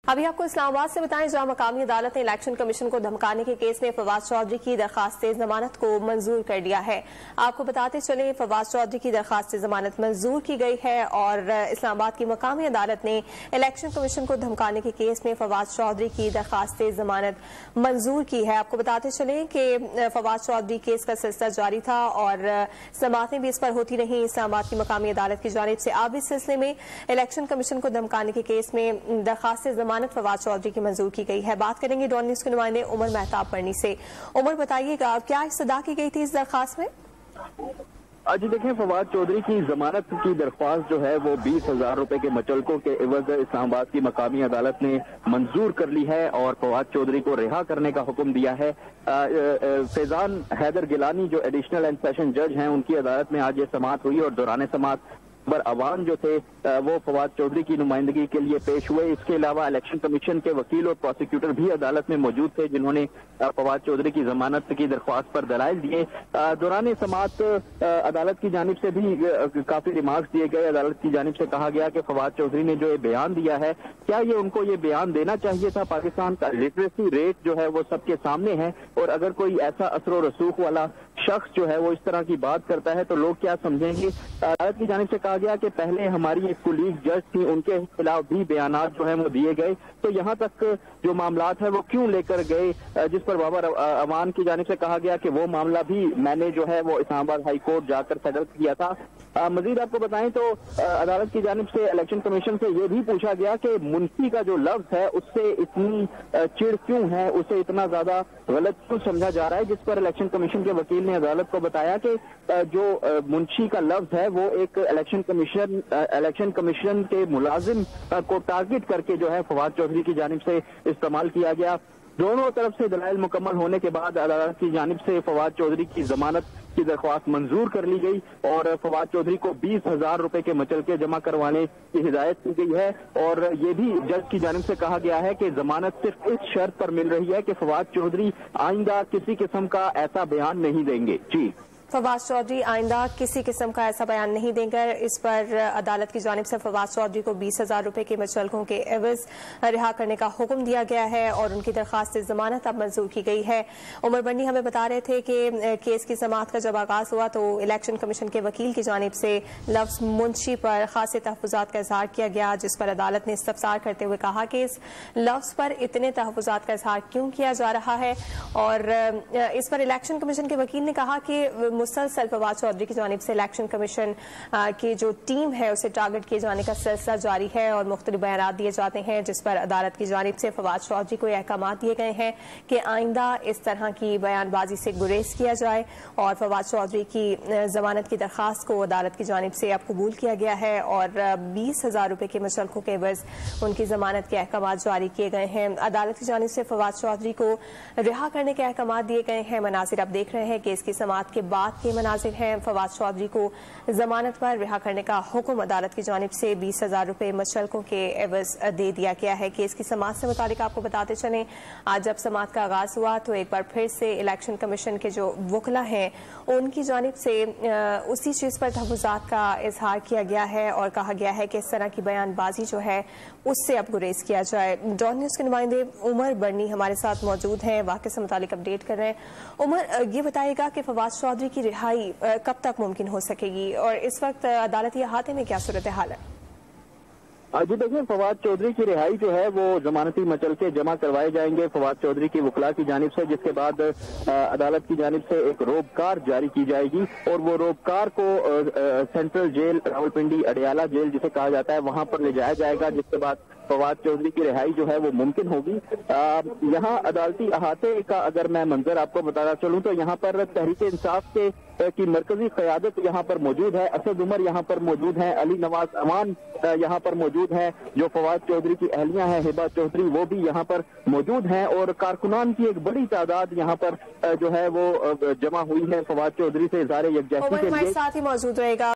अभी आपको इस्लामाबाद से बताएं, जहां मकामी अदालत ने इलेक्शन कमीशन को धमकाने के केस में फवाद चौधरी की दरखास्त जमानत को मंजूर कर लिया है। आपको बताते चले, फवाद चौधरी की दरखास्त जमानत मंजूर की गई है और इस्लामाबाद की मकामी अदालत ने इलेक्शन कमीशन को धमकाने के केस में फवाद चौधरी की दरखास्त जमानत मंजूर की है। आपको बताते चले कि फवाद चौधरी केस का सिलसिला जारी था और समाअतें भी इस पर होती रही। इस्लामाबाद की मकामी अदालत की जानिब से अब इस सिलसिले में इलेक्शन कमीशन को धमकाने के केस में दरखास्त जमानत फवाद चौधरी की मंजूर की गई है। बात करेंगे डॉन न्यूज़ के नुमाइंदे उमर मेहताब बरनी से। उमर, बताइएगा क्या इस्तदा की गई थी इस दरखास्त में? आज देखें, फवाद चौधरी की जमानत की दरख्वास्त जो है वो 20,000 रुपए के मचलकों के एवज इस्लामाबाद की मकामी अदालत ने मंजूर कर ली है और फवाद चौधरी को रिहा करने का हुक्म दिया है। फैजान हैदर गिलानी जो एडिशनल एंड सेशन जज हैं, उनकी अदालत में आज ये समाअत हुई और दौरान समाअत पर अवान जो थे वो फवाद चौधरी की नुमाइंदगी के लिए पेश हुए। इसके अलावा इलेक्शन कमीशन के वकील और प्रोसिक्यूटर भी अदालत में मौजूद थे, जिन्होंने फवाद चौधरी की जमानत की दरख्वास्त पर दलाइल दिए। दौरान समाअत अदालत की जानिब से भी काफी रिमार्क्स दिए गए। अदालत की जानिब से कहा गया कि फवाद चौधरी ने जो ये बयान दिया है, क्या ये उनको ये बयान देना चाहिए था? पाकिस्तान का लिटरेसी रेट जो है वो सबके सामने है और अगर कोई ऐसा असर रसूख वाला शख्स जो है वो इस तरह की बात करता है तो लोग क्या समझेंगे। अदालत की जानिब से कहा गया कि पहले हमारी एक कुलीग जज थी, उनके खिलाफ भी बयानात जो है वो दिए गए, तो यहाँ तक जो मामलात है वो क्यों लेकर गए, जिस पर बाबर अवान की जानिब से कहा गया कि वो मामला भी मैंने जो है वो इस्लामाबाद हाई कोर्ट जाकर सेटल किया था। मजीद आपको बताएं तो अदालत की जानिब से इलेक्शन कमीशन से ये भी पूछा गया कि मुंशी का जो लफ्ज है उससे इतनी चिड़ क्यों है, उसे इतना ज्यादा गलत क्यों समझा जा रहा है, जिस पर इलेक्शन कमीशन के वकील ने अदालत को बताया कि जो मुंशी का लफ्ज है वो एक इलेक्शन कमीशन के मुलाजिम को टारगेट करके जो है फवाद चौधरी की जानिब से इस्तेमाल किया गया। दोनों तरफ से दलाइल मुकम्मल होने के बाद अदालत की जानिब से फवाद चौधरी की जमानत की दरख्वास्त मंजूर कर ली गई और फवाद चौधरी को 20,000 रुपए के मचलके जमा करवाने की हिदायत की गई है। और ये भी जज की जानिब से कहा गया है कि जमानत सिर्फ इस शर्त पर मिल रही है कि फवाद चौधरी आइंदा किसी किस्म का ऐसा बयान नहीं देंगे। जी, फवाद चौधरी आइंदा किसी किस्म का ऐसा बयान नहीं देंगे। इस पर अदालत की जानिब से फवाद चौधरी को 20,000 रुपए के मचलकों के एवज रिहा करने का हुक्म दिया गया है और उनकी दरखास्त जमानत अब मंजूर की गई है। उमर बन्नी हमें बता रहे थे कि केस की समाअत का जब आगाज हुआ तो इलेक्शन कमीशन के वकील की जानिब से लफ्ज मुंशी पर खासे तहफ़्फ़ुज़ात का इजहार किया गया, जिस पर अदालत ने इस्तफ़सार करते हुए कहा कि इस लफ्ज पर इतने तहफ़्फ़ुज़ात का इजहार क्यों किया जा रहा है। और इस पर इलेक्शन कमीशन के वकील ने कहा कि मुसलसल फवाद चौधरी की जानिब से इलेक्शन कमीशन की जो टीम है उसे टारगेट किए जाने का सिलसिला जारी है और मुख्तलिफ बयान दिए जाते हैं, जिस पर अदालत की जानिब से फवाद चौधरी को अहकाम दिए गए हैं कि आइंदा इस तरह की बयानबाजी से गुरेज किया जाए। और फवाद चौधरी की जमानत की दरखास्त को अदालत की जानिब से अब कबूल किया गया है और 20,000 रुपए के मचलकों के एवज उनकी जमानत के अहकाम जारी किए गए हैं। अदालत की जानिब से फवाद चौधरी को रिहा करने के अहकाम दिए गए हैं। मनाजिर आप देख रहे हैं कि इसकी समाअत के बाद के मनाजिर हैं। फवाद चौधरी को जमानत पर रिहा करने का हुक्म अदालत की जानिब से 20,000 रुपए मचलकों के एवज दे दिया गया है। केस की समाअत से मुतालिक आपको बताते चलें, आज जब समाअत का आगाज हुआ तो एक बार फिर से इलेक्शन कमीशन के जो वकला हैं उनकी जानिब से उसी चीज पर तहफ़्फ़ुज़ात का इजहार किया गया है और कहा गया है कि इस तरह की बयानबाजी जो है उससे अब गुरेज किया जाए। डॉन न्यूज़ के नुमाइंदे उमर बरनी हमारे साथ मौजूद हैं, वाक़े से मुतालिक अपडेट कर रहे हैं। उमर, ये बताइएगा कि फवाद चौधरी की रिहाई कब तक मुमकिन हो सकेगी और इस वक्त अदालती अहाते में क्या सूरत हाल है? जी देखिए, फवाद चौधरी की रिहाई जो है वो जमानती मचलके जमा करवाए जाएंगे फवाद चौधरी की वकला की जानिब से, जिसके बाद अदालत की जानिब से एक रोबकार जारी की जाएगी और वो रोबकार को central jail Rawalpindi Adiala jail जिसे कहा जाता है वहां पर ले जाया जाएगा, जिसके बाद फवाद चौधरी की रिहाई जो है वो मुमकिन होगी। यहाँ अदालती अहाते का अगर मैं मंजर आपको बताना चलूँ तो यहाँ पर तहरीक इंसाफ की मरकजी क़यादत यहाँ पर मौजूद है, असद उमर यहाँ पर मौजूद है, अली नवाज अमान यहाँ पर मौजूद है, जो फवाद चौधरी की अहलियां हैं हिबा चौधरी वो भी यहाँ पर मौजूद हैं और कारकुनान की एक बड़ी तादाद यहाँ पर जो है वो जमा हुई है फवाद चौधरी से इज़हार यकजहती के लिए। साथ ही मौजूद रहेगा।